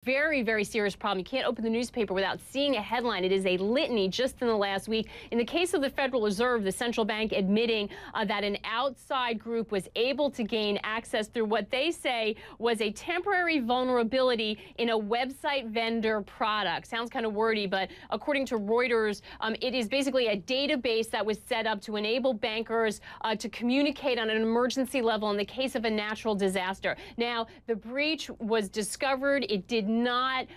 Very, very serious problem. You can't open the newspaper without seeing a headline. It is a litany just in the last week. In the case of the Federal Reserve, the central bank admitting that an outside group was able to gain access through what they say was a temporary vulnerability in a website vendor product. Sounds kind of wordy, but according to Reuters, it is basically a database that was set up to enable bankers to communicate on an emergency level in the case of a natural disaster. Now, the breach was discovered. It did not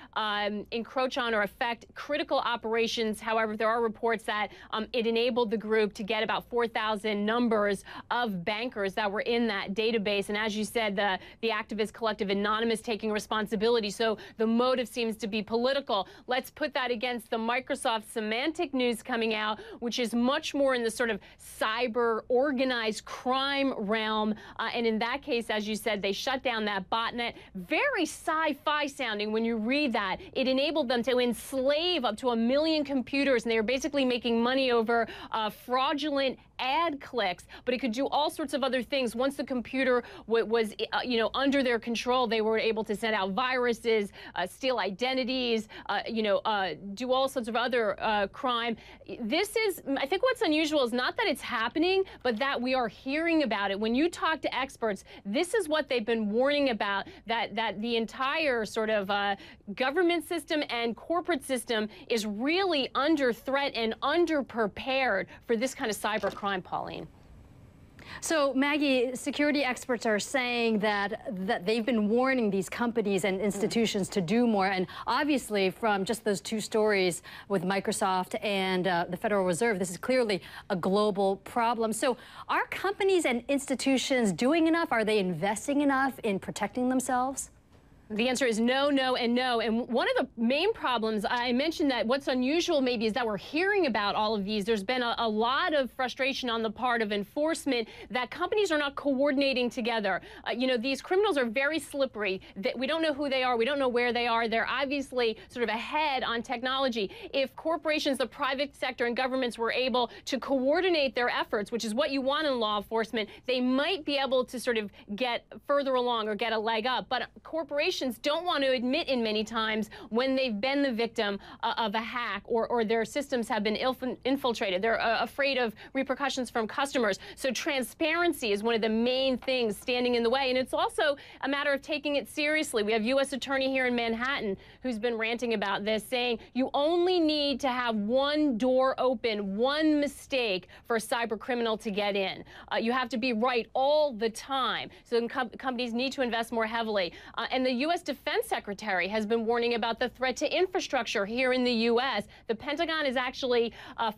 encroach on or affect critical operations. However, there are reports that it enabled the group to get about 4,000 numbers of bankers that were in that database. And as you said, the activist collective Anonymous taking responsibility. So the motive seems to be political. Let's put that against the Microsoft Semantic news coming out, which is much more in the sort of cyber organized crime realm. And in that case, as you said, they shut down that botnet. Very sci-fi sounding when you read that. It enabled them to enslave up to 1 million computers, and they were basically making money over fraudulent ad clicks, but it could do all sorts of other things. Once the computer was under their control, they were able to send out viruses, steal identities, do all sorts of other crime. This is, I think what's unusual is not that it's happening, but that we are hearing about it. When you talk to experts, this is what they've been warning about, that the entire sort of government system and corporate system is really under threat and underprepared for this kind of cyber crime, Pauline. So, Maggie, security experts are saying that they've been warning these companies and institutions to do more. And obviously, from just those two stories with Microsoft and the Federal Reserve, this is clearly a global problem. So are companies and institutions doing enough? Are they investing enough in protecting themselves? The answer is no, no, and no. And one of the main problems, I mentioned that what's unusual maybe is that we're hearing about all of these. There's been a lot of frustration on the part of enforcement that companies are not coordinating together. These criminals are very slippery. We don't know who they are. We don't know where they are. They're obviously sort of ahead on technology. If corporations, the private sector, and governments were able to coordinate their efforts, which is what you want in law enforcement, they might be able to sort of get further along or get a leg up. But corporations don't want to admit in many times when they've been the victim of a hack or their systems have been infiltrated. They're afraid of repercussions from customers. So transparency is one of the main things standing in the way. And it's also a matter of taking it seriously. We have U.S. Attorney here in Manhattan who's been ranting about this, saying you only need to have one door open, one mistake for a cyber criminal to get in. You have to be right all the time. So companies need to invest more heavily. And the U.S. Defense Secretary has been warning about the threat to infrastructure here in the U.S. The Pentagon has actually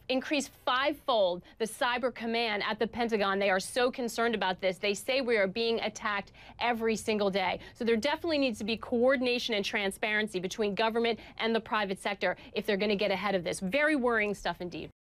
increased fivefold the cyber command at the Pentagon. They are so concerned about this. They say we are being attacked every single day. So there definitely needs to be coordination and transparency between government and the private sector if they're going to get ahead of this. Very worrying stuff indeed.